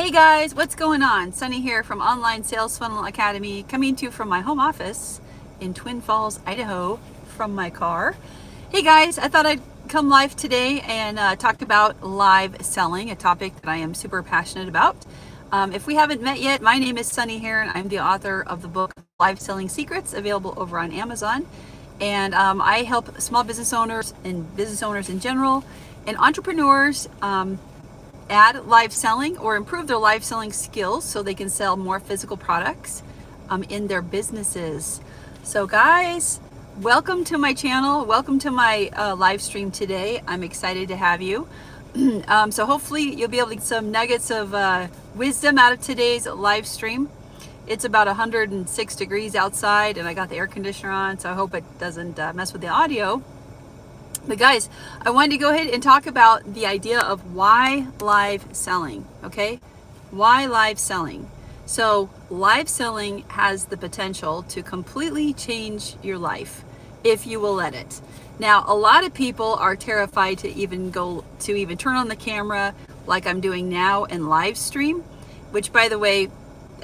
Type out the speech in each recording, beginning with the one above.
Hey guys, what's going on? Sunny here from Online Sales Funnel Academy, coming to you from my home office in Twin Falls, Idaho, from my car. Hey guys, I thought I'd come live today and talk about live selling, a topic that I am super passionate about. If we haven't met yet, my name is Sunni Hearin. I'm the author of the book Live Selling Secrets, available over on Amazon. And I help small business owners and business owners in general and entrepreneurs add live selling or improve their live selling skills so they can sell more physical products in their businesses. So guys, welcome to my channel. Welcome to my live stream today. I'm excited to have you. So hopefully you'll be able to get some nuggets of wisdom out of today's live stream. It's about 106 degrees outside and I got the air conditioner on, so I hope it doesn't mess with the audio. But guys, I wanted to go ahead and talk about the idea of why live selling, okay? Why live selling? So live selling has the potential to completely change your life if you will let it. Now, a lot of people are terrified to even turn on the camera like I'm doing now and live stream, which by the way,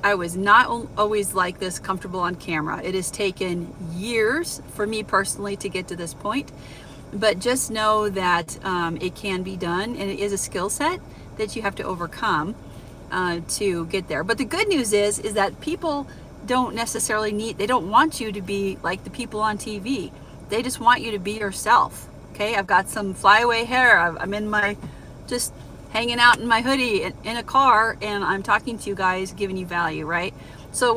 I was not always like this comfortable on camera. It has taken years for me personally to get to this point. But just know that it can be done, and it is a skill set that you have to overcome to get there. But the good news is that people don't necessarily they don't want you to be like the people on TV. They just want you to be yourself. Okay, I've got some flyaway hair. I'm in just hanging out in my hoodie in a car, and I'm talking to you guys, giving you value, right? So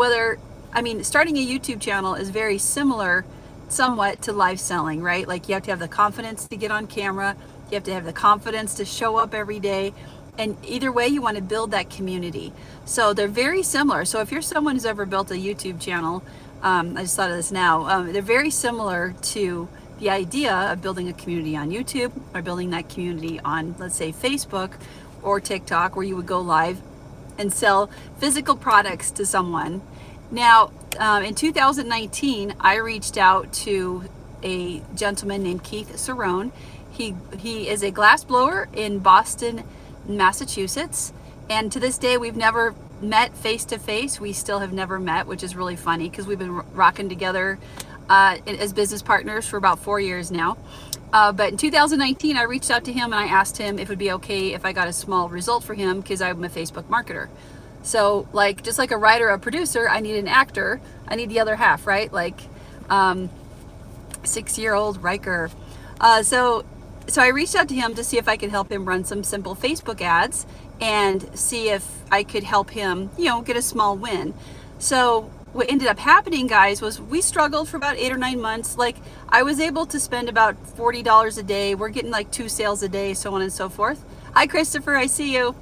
starting a YouTube channel is very similar somewhat to live selling, right? Like you have to have the confidence to get on camera, you have to have the confidence to show up every day, and either way you want to build that community. So they're very similar. So if you're someone who's ever built a YouTube channel, I just thought of this now, they're very similar to the idea of building a community on YouTube or building that community on, let's say, Facebook or TikTok, where you would go live and sell physical products to someone. Now, in 2019, I reached out to a gentleman named Keith Cerrone. He is a glass blower in Boston, Massachusetts. And to this day, we've never met face to face. We still have never met, which is really funny because we've been rocking together as business partners for about 4 years now. But in 2019, I reached out to him and I asked him if it would be okay if I got a small result for him because I'm a Facebook marketer. So just like a writer, a producer, I need an actor. I need the other half, right? Like 6-year-old Riker. So I reached out to him to see if I could help him run some simple Facebook ads and see if I could help him, get a small win. So what ended up happening, guys, was we struggled for about 8 or 9 months. Like I was able to spend about $40 a day. We're getting like 2 sales a day, so on and so forth. Hi, Christopher, I see you.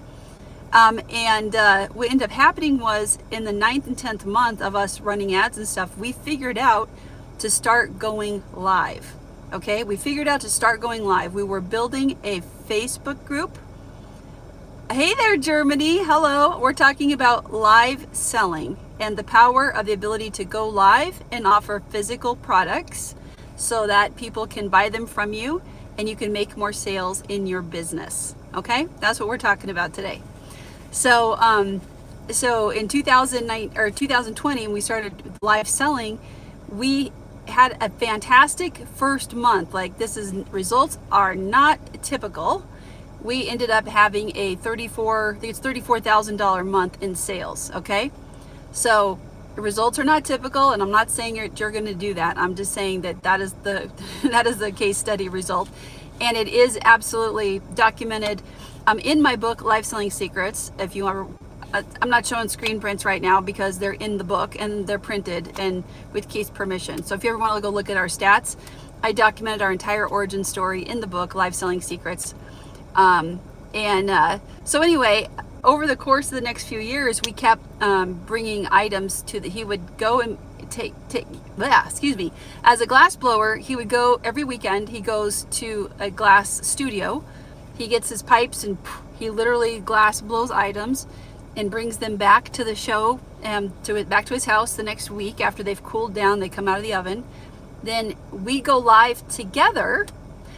What ended up happening was in the 9th and 10th month of us running ads and stuff, we figured out to start going live. Okay, we figured out to start going live. We were building a Facebook group. Hey there, Germany. Hello. We're talking about live selling and the power of the ability to go live and offer physical products so that people can buy them from you and you can make more sales in your business. Okay, that's what we're talking about today. So, so in 2020, when we started live selling, we had a fantastic first month. Like results are not typical. We ended up having a $34,000 month in sales. Okay. So the results are not typical, and I'm not saying you're going to do that. I'm just saying that is the case study result. And it is absolutely documented in my book, Live Selling Secrets. If you are, I'm not showing screen prints right now because they're in the book and they're printed and with Keith's permission. So if you ever want to go look at our stats, I documented our entire origin story in the book, Live Selling Secrets. So anyway, over the course of the next few years, we kept bringing items he would go and as a glass blower, he would go every weekend. He goes to a glass studio. He gets his pipes and he literally glass blows items and brings them back to the show back to his house the next week after they've cooled down. They come out of the oven. Then we go live together.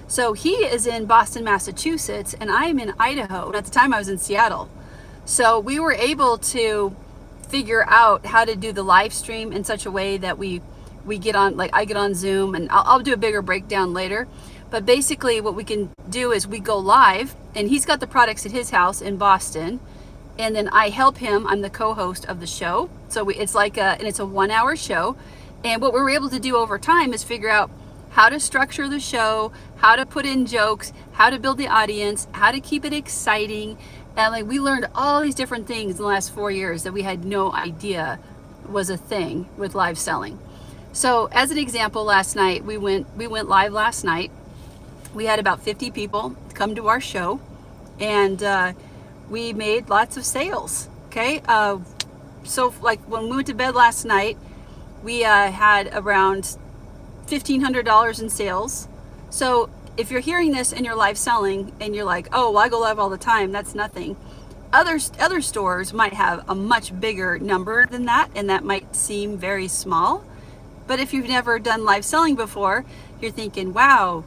So he is in Boston, Massachusetts, and I am in Idaho. At the time I was in Seattle. So we were able to figure out how to do the live stream in such a way that we get on, like I get on Zoom, and I'll do a bigger breakdown later. But basically what we can do is we go live, and he's got the products at his house in Boston, and then I help him. I'm the co-host of the show. So it's like and it's a 1 hour show. And what we're able to do over time is figure out how to structure the show, how to put in jokes, how to build the audience, how to keep it exciting. And like we learned all these different things in the last 4 years that we had no idea was a thing with live selling. So as an example, last night we went live last night. We had about 50 people come to our show, and we made lots of sales. Okay, so like when we went to bed last night, we had around $1,500 in sales. So if you're hearing this and you're live selling and you're like, oh, well, I go live all the time, that's nothing. Other stores might have a much bigger number than that, and that might seem very small. But if you've never done live selling before, you're thinking, wow,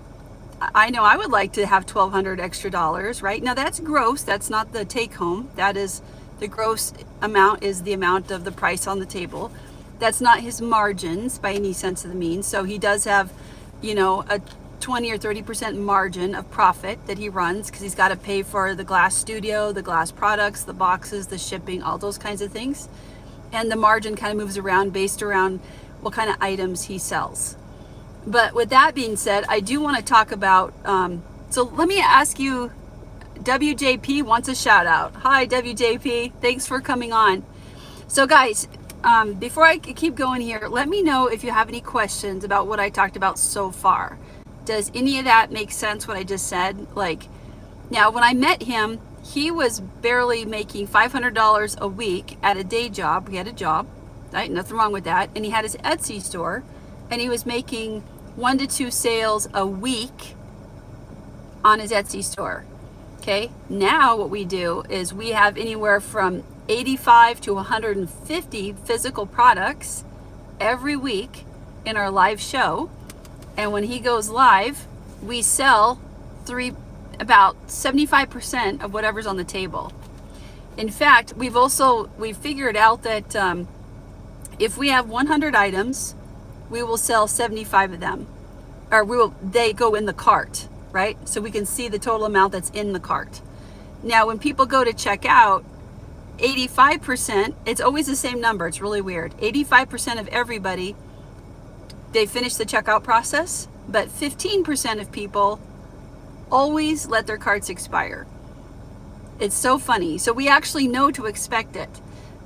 I know I would like to have $1,200 extra dollars, right? Now that's gross, that's not the take home. That is the gross amount, is the amount of the price on the table. That's not his margins by any sense of the means. So he does have, you know, a 20 or 30% margin of profit that he runs, because he's got to pay for the glass studio, the glass products, the boxes, the shipping, all those kinds of things. And the margin kind of moves around based around what kind of items he sells. But with that being said, I do want to talk about, so let me ask you, WJP wants a shout out. Hi WJP, thanks for coming on. So guys, before I keep going here, let me know if you have any questions about what I talked about so far. Does any of that make sense, what I just said? Like, now when I met him, he was barely making $500 a week at a day job. He had a job, right? Nothing wrong with that. And he had his Etsy store, and he was making 1 to 2 sales a week on his Etsy store. Okay, now what we do is we have anywhere from 85 to 150 physical products every week in our live show. And when he goes live, we sell about 75% of whatever's on the table. In fact, we've figured out that if we have 100 items, we will sell 75 of them, or they go in the cart, right? So we can see the total amount that's in the cart. Now, when people go to check out, 85%, it's always the same number. It's really weird. 85% of everybody, they finish the checkout process, but 15% of people always let their carts expire. It's so funny. So we actually know to expect it.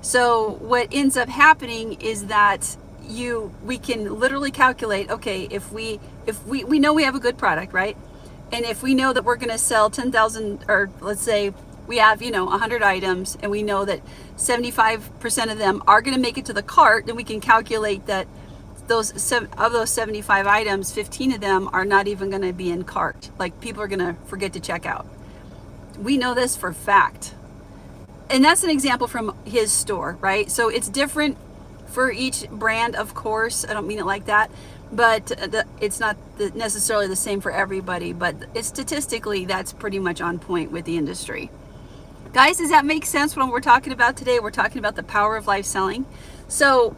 So what ends up happening is that we can literally calculate, okay, if we know we have a good product, right? And if we know that we're going to sell 10,000, or let's say we have, 100 items, and we know that 75% of them are going to make it to the cart, then we can calculate that those 75 items, 15 of them are not even going to be in cart. Like, people are going to forget to check out. We know this for fact. And that's an example from his store, right? So it's different for each brand, of course. I don't mean it like that, but it's not necessarily the same for everybody, but statistically, that's pretty much on point with the industry. Guys, does that make sense what we're talking about today? We're talking about the power of live selling. So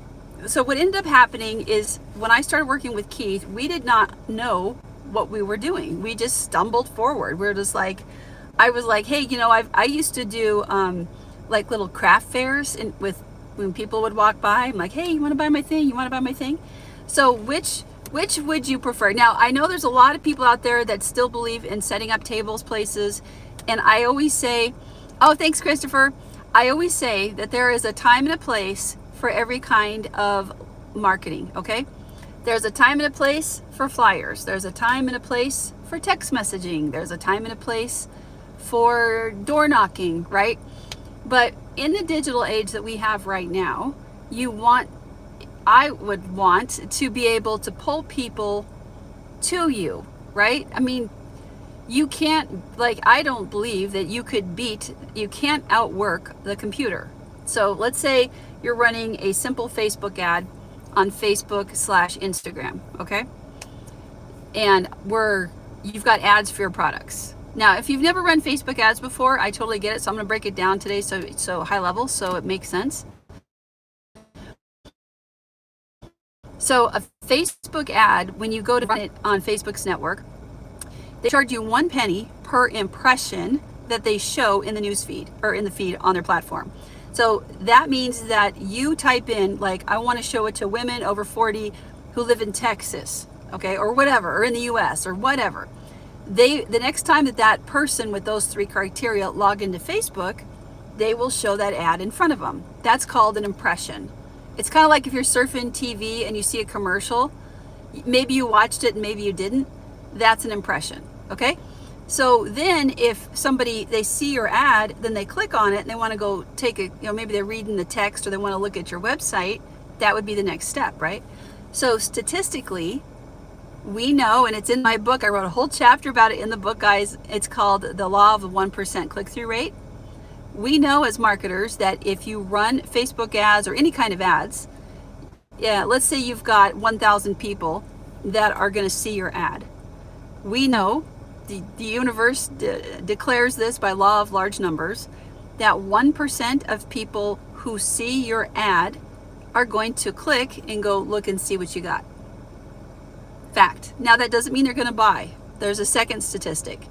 what ended up happening is when I started working with Keith, we did not know what we were doing. We just stumbled forward. We're just like, I was like, hey, I used to do like little craft fairs when people would walk by. I'm like, hey, you want to buy my thing? You want to buy my thing? So which would you prefer? Now, I know there's a lot of people out there that still believe in setting up tables, places, and I always say, oh, thanks, Christopher. I always say that there is a time and a place for every kind of marketing, okay? There's a time and a place for flyers. There's a time and a place for text messaging. There's a time and a place for door knocking, right? But in the digital age that we have right now, I would want to be able to pull people to you, right? I mean, you can't, I don't believe that you can't outwork the computer. So let's say you're running a simple Facebook ad on Facebook/Instagram, okay? And you've got ads for your products. Now, if you've never run Facebook ads before, I totally get it. So I'm going to break it down today so high level so it makes sense. So a Facebook ad, when you go to run it on Facebook's network, they charge you 1 penny per impression that they show in the news feed or in the feed on their platform. So that means that you type in, like, I want to show it to women over 40 who live in Texas, okay, or whatever, or in the US or whatever. The next time that person with those 3 criteria log into Facebook, they will show that ad in front of them. That's called an impression. It's kind of like if you're surfing TV and you see a commercial, maybe you watched it and maybe you didn't. That's an impression, okay? So then if they see your ad, then they click on it and they want to go take maybe they're reading the text or they want to look at your website, that would be the next step, right? So statistically, we know, and it's in my book, I wrote a whole chapter about it in the book, guys. It's called The Law of the 1% Click-Through Rate. We know as marketers that if you run Facebook ads or any kind of ads, let's say you've got 1,000 people that are going to see your ad. We know the universe declares this by law of large numbers, that 1% of people who see your ad are going to click and go look and see what you got. Fact. Now that doesn't mean they're going to buy. There's a second statistic.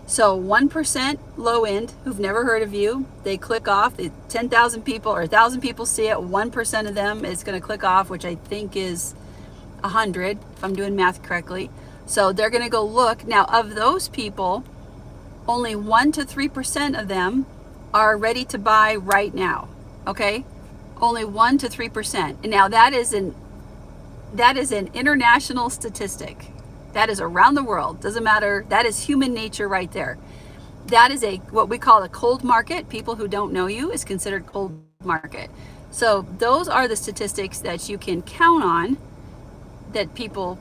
So 1% low end who've never heard of you, they click off. 10,000 people or 1,000 people see it, 1% of them is going to click off, which I think is 100 if I'm doing math correctly. So they're going to go look. Now, of those people, only 1 to 3% of them are ready to buy right now. Okay, only 1 to 3%. And now that is an international statistic. That is around the world. Doesn't matter. That is human nature right there. That is what we call a cold market. People who don't know you is considered cold market. So those are the statistics that you can count on, that people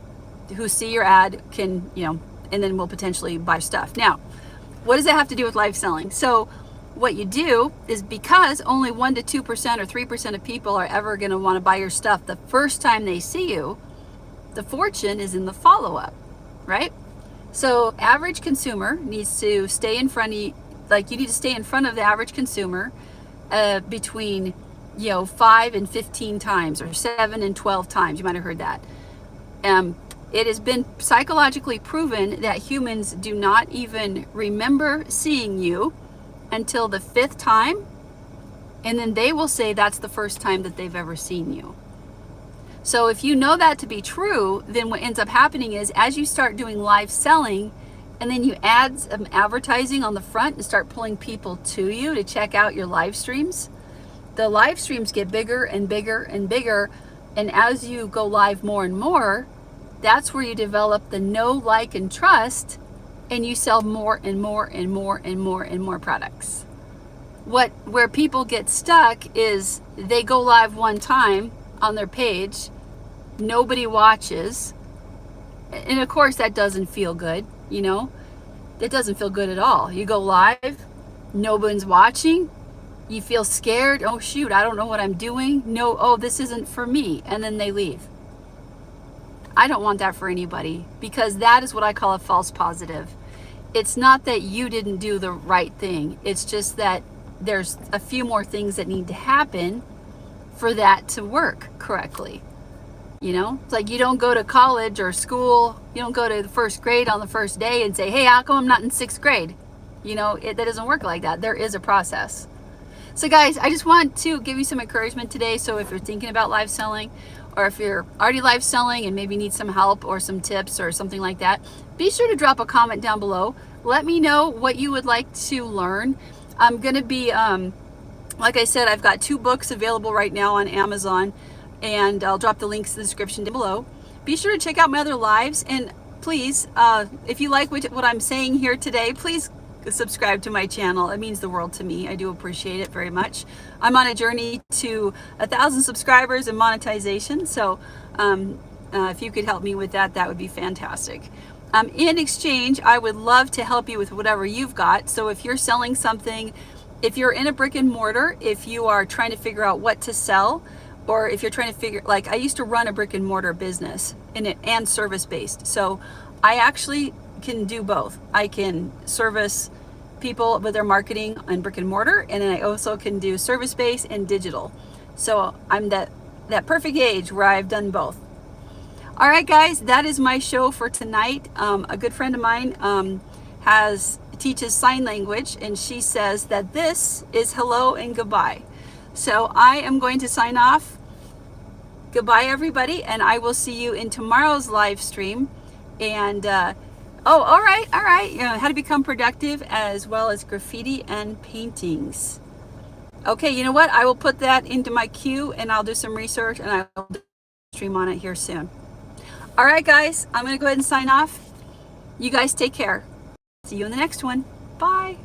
who see your ad can, and then will potentially buy stuff. Now, what does that have to do with live selling? So what you do is, because only 1 to 2% or 3% of people are ever going to want to buy your stuff the first time they see you, the fortune is in the follow-up, right? So average consumer needs to stay in front of you, like you need to stay in front of the average consumer between 5 and 15 times or 7 and 12 times. You might have heard that. It has been psychologically proven that humans do not even remember seeing you until the 5th time, and then they will say that's the first time that they've ever seen you. So if you know that to be true, then what ends up happening is, as you start doing live selling and then you add some advertising on the front and start pulling people to you to check out your live streams, the live streams get bigger and bigger and bigger, and as you go live more and more, that's where you develop the know, like, and trust, and you sell more and more and more and more and more products. Where people get stuck is they go live one time on their page, nobody watches, and of course that doesn't feel good. It doesn't feel good at all. You go live, nobody's watching, you feel scared. Oh shoot, I don't know what I'm doing. No, oh, this isn't for me, and then they leave. I don't want that for anybody, because that is what I call a false positive. It's not that you didn't do the right thing. It's just that there's a few more things that need to happen for that to work correctly. It's like you don't go to college or school, you don't go to the first grade on the first day and say, hey, how come I'm not in 6th grade? That doesn't work like that. There is a process. So guys, I just want to give you some encouragement today. So if you're thinking about live selling, or if you're already live selling and maybe need some help or some tips or something like that, be sure to drop a comment down below. Let me know what you would like to learn. I'm going to be, like I said, I've got 2 books available right now on Amazon, and I'll drop the links in the description down below. Be sure to check out my other lives, and please, if you like what I'm saying here today, please subscribe to my channel. It means the world to me. I do appreciate it very much. I'm on a journey to 1,000 subscribers and monetization, so if you could help me with that, that would be fantastic. In exchange, I would love to help you with whatever you've got. So if you're selling something, if you're in a brick and mortar, if you are trying to figure out what to sell, or if you're trying to figure, like I used to run a brick and mortar business and service based. So I actually can do both. I can service people with their marketing on brick and mortar, and then I also can do service-based and digital. So I'm that perfect age where I've done both. All right, guys, that is my show for tonight. A good friend of mine teaches sign language, and she says that this is hello and goodbye. So I am going to sign off. Goodbye, everybody, and I will see you in tomorrow's live stream. And all right, you know, how to become productive, as well as graffiti and paintings. Okay, you know what? I will put that into my queue, and I'll do some research, and I will stream on it here soon. All right, guys, I'm going to go ahead and sign off. You guys take care. See you in the next one. Bye.